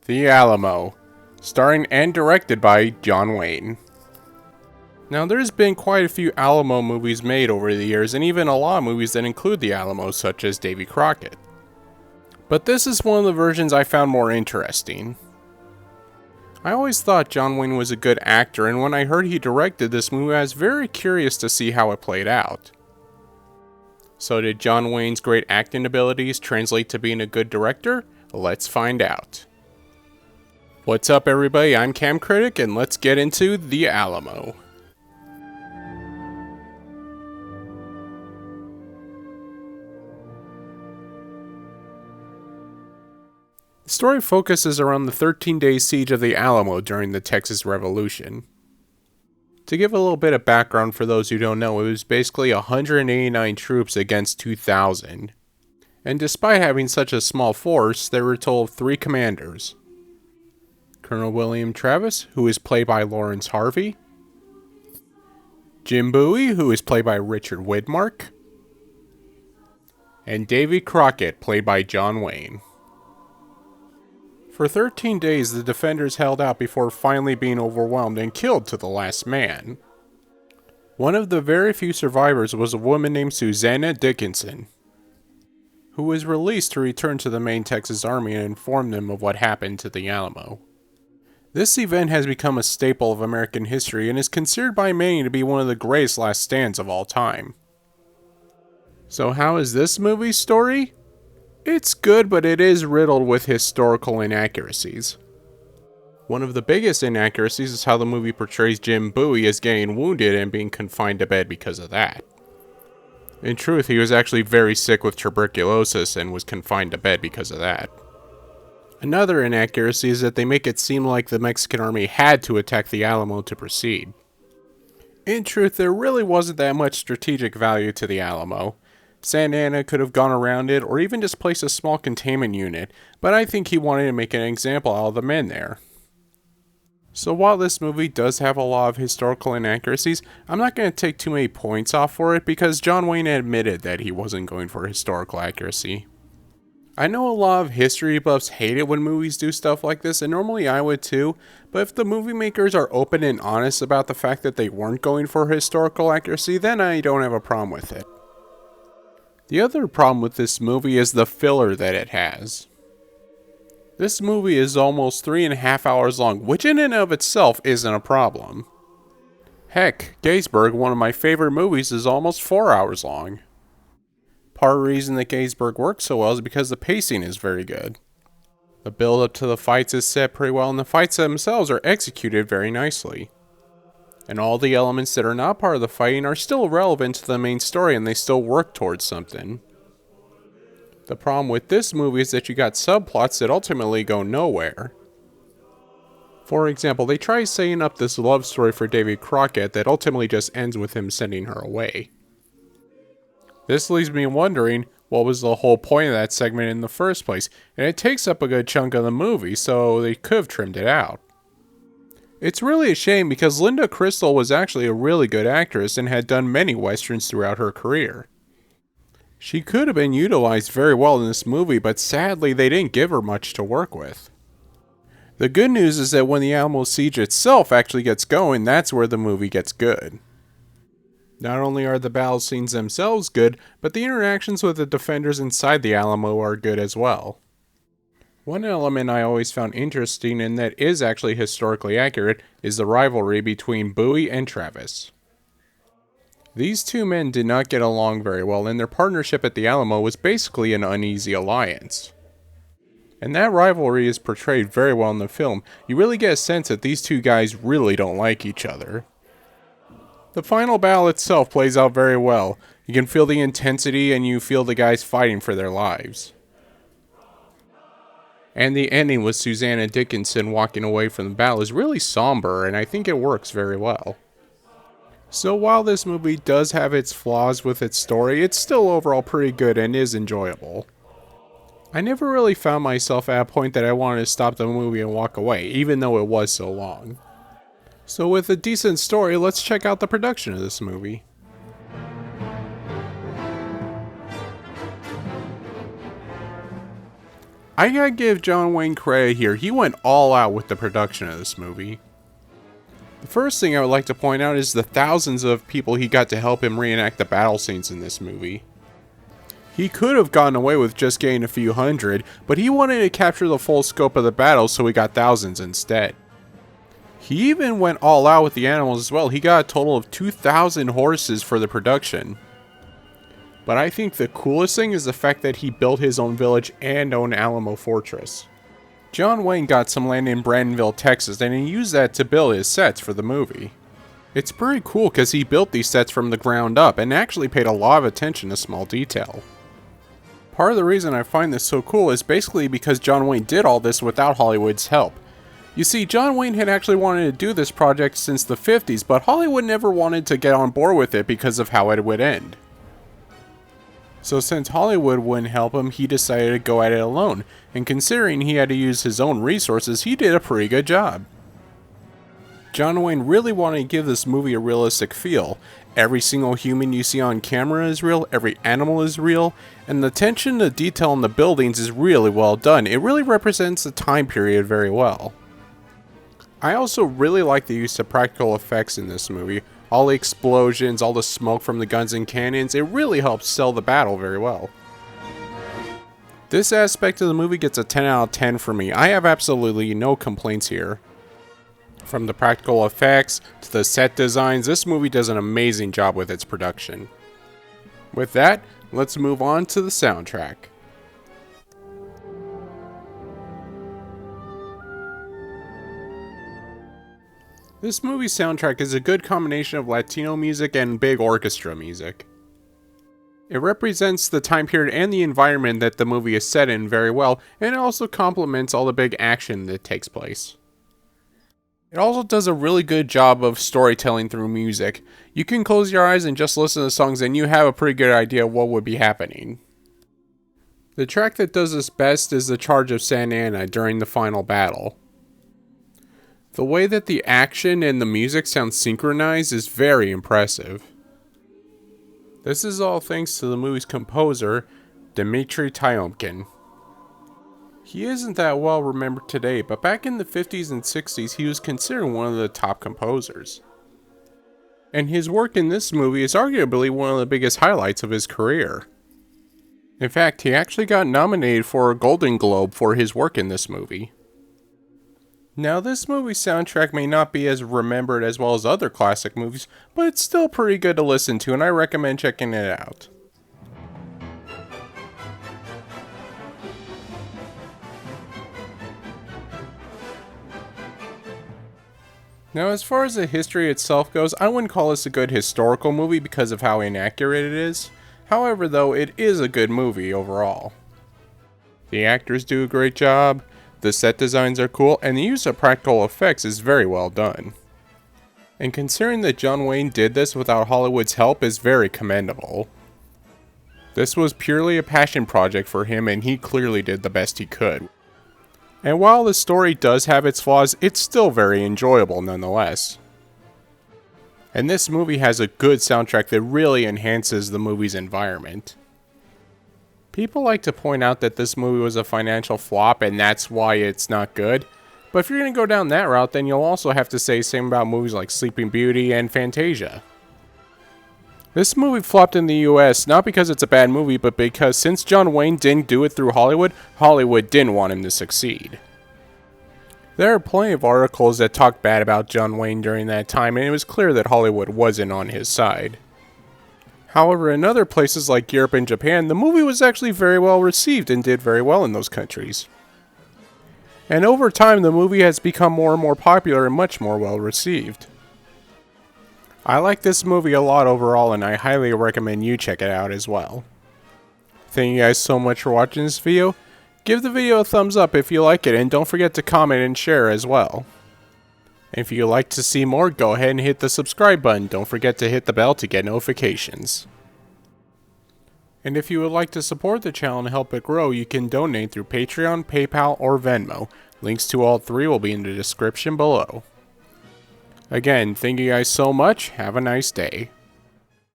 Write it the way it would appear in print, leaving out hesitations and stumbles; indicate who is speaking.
Speaker 1: The Alamo, starring and directed by John Wayne. Now, there's been quite a few Alamo movies made over the years, and even a lot of movies that include the Alamo, such as Davy Crockett. But this is one of the versions I found more interesting. I always thought John Wayne was a good actor, and when I heard he directed this movie, I was very curious to see how it played out. So did John Wayne's great acting abilities translate to being a good director? Let's find out. What's up, everybody? I'm Cam Critic, and let's get into The Alamo. The story focuses around the 13-day siege of the Alamo during the Texas Revolution. To give a little bit of background for those who don't know, it was basically 189 troops against 2,000. And despite having such a small force, they were told 3 commanders. Colonel William Travis, who is played by Lawrence Harvey. Jim Bowie, who is played by Richard Widmark. And Davy Crockett, played by John Wayne. For 13 days, the defenders held out before finally being overwhelmed and killed to the last man. One of the very few survivors was a woman named Susanna Dickinson, who was released to return to the main Texas Army and inform them of what happened to the Alamo. This event has become a staple of American history and is considered by many to be one of the greatest last stands of all time. So how is this movie's story? It's good, but it is riddled with historical inaccuracies. One of the biggest inaccuracies is how the movie portrays Jim Bowie as getting wounded and being confined to bed because of that. In truth, he was actually very sick with tuberculosis and was confined to bed because of that. Another inaccuracy is that they make it seem like the Mexican army had to attack the Alamo to proceed. In truth, there really wasn't that much strategic value to the Alamo. Santa Anna could have gone around it, or even just placed a small containment unit, but I think he wanted to make an example out of the men there. So while this movie does have a lot of historical inaccuracies, I'm not going to take too many points off for it because John Wayne admitted that he wasn't going for historical accuracy. I know a lot of history buffs hate it when movies do stuff like this, and normally I would too, but if the movie makers are open and honest about the fact that they weren't going for historical accuracy, then I don't have a problem with it. The other problem with this movie is the filler that it has. This movie is almost 3.5 hours long, which in and of itself isn't a problem. Heck, Gettysburg, one of my favorite movies, is almost 4 hours long. Part of the reason that Gettysburg works so well is because the pacing is very good. The build up to the fights is set pretty well, and the fights themselves are executed very nicely. And all the elements that are not part of the fighting are still relevant to the main story and they still work towards something. The problem with this movie is that you got subplots that ultimately go nowhere. For example, they try setting up this love story for Davy Crockett that ultimately just ends with him sending her away. This leaves me wondering, what was the whole point of that segment in the first place? And it takes up a good chunk of the movie, so they could have trimmed it out. It's really a shame because Linda Crystal was actually a really good actress and had done many westerns throughout her career. She could have been utilized very well in this movie, but sadly they didn't give her much to work with. The good news is that when the Alamo siege itself actually gets going, that's where the movie gets good. Not only are the battle scenes themselves good, but the interactions with the defenders inside the Alamo are good as well. One element I always found interesting and that is actually historically accurate is the rivalry between Bowie and Travis. These two men did not get along very well, and their partnership at the Alamo was basically an uneasy alliance. And that rivalry is portrayed very well in the film. You really get a sense that these two guys really don't like each other. The final battle itself plays out very well. You can feel the intensity and you feel the guys fighting for their lives. And the ending with Susanna Dickinson walking away from the battle is really somber, and I think it works very well. So while this movie does have its flaws with its story, it's still overall pretty good and is enjoyable. I never really found myself at a point that I wanted to stop the movie and walk away, even though it was so long. So with a decent story, let's check out the production of this movie. I gotta give John Wayne credit here. He went all out with the production of this movie. The first thing I would like to point out is the thousands of people he got to help him reenact the battle scenes in this movie. He could have gotten away with just getting a few hundred, but he wanted to capture the full scope of the battle, so he got thousands instead. He even went all out with the animals as well. He got a total of 2,000 horses for the production. But I think the coolest thing is the fact that he built his own village and own Alamo Fortress. John Wayne got some land in Brandonville, Texas, and he used that to build his sets for the movie. It's pretty cool because he built these sets from the ground up and actually paid a lot of attention to small detail. Part of the reason I find this so cool is basically because John Wayne did all this without Hollywood's help. You see, John Wayne had actually wanted to do this project since the 50s, but Hollywood never wanted to get on board with it because of how it would end. So since Hollywood wouldn't help him, he decided to go at it alone, and considering he had to use his own resources, he did a pretty good job. John Wayne really wanted to give this movie a realistic feel. Every single human you see on camera is real, every animal is real, and the attention to detail in the buildings is really well done. It really represents the time period very well. I also really like the use of practical effects in this movie. All the explosions, all the smoke from the guns and cannons, it really helps sell the battle very well. This aspect of the movie gets a 10 out of 10 for me. I have absolutely no complaints here. From the practical effects to the set designs, this movie does an amazing job with its production. With that, let's move on to the soundtrack. This movie's soundtrack is a good combination of Latino music and big orchestra music. It represents the time period and the environment that the movie is set in very well, and it also complements all the big action that takes place. It also does a really good job of storytelling through music. You can close your eyes and just listen to the songs and you have a pretty good idea of what would be happening. The track that does this best is The Charge of Santa Anna during the final battle. The way that the action and the music sound synchronized is very impressive. This is all thanks to the movie's composer, Dmitry Tiomkin. He isn't that well remembered today, but back in the 50s and 60s he was considered one of the top composers. And his work in this movie is arguably one of the biggest highlights of his career. In fact, he actually got nominated for a Golden Globe for his work in this movie. Now, this movie's soundtrack may not be as remembered as well as other classic movies, but it's still pretty good to listen to, and I recommend checking it out. Now, as far as the history itself goes, I wouldn't call this a good historical movie because of how inaccurate it is. However, though, it is a good movie overall. The actors do a great job. The set designs are cool, and the use of practical effects is very well done. And considering that John Wayne did this without Hollywood's help is very commendable. This was purely a passion project for him, and he clearly did the best he could. And while the story does have its flaws, it's still very enjoyable nonetheless. And this movie has a good soundtrack that really enhances the movie's environment. People like to point out that this movie was a financial flop and that's why it's not good. But if you're going to go down that route, then you'll also have to say the same about movies like Sleeping Beauty and Fantasia. This movie flopped in the US not because it's a bad movie, but because since John Wayne didn't do it through Hollywood, Hollywood didn't want him to succeed. There are plenty of articles that talk bad about John Wayne during that time, and it was clear that Hollywood wasn't on his side. However, in other places like Europe and Japan, the movie was actually very well received and did very well in those countries. And over time, the movie has become more and more popular and much more well received. I like this movie a lot overall, and I highly recommend you check it out as well. Thank you guys so much for watching this video. Give the video a thumbs up if you like it, and don't forget to comment and share as well. If you'd like to see more, go ahead and hit the subscribe button. Don't forget to hit the bell to get notifications. And if you would like to support the channel and help it grow, you can donate through Patreon, PayPal, or Venmo. Links to all three will be in the description below. Again, thank you guys so much. Have a nice day.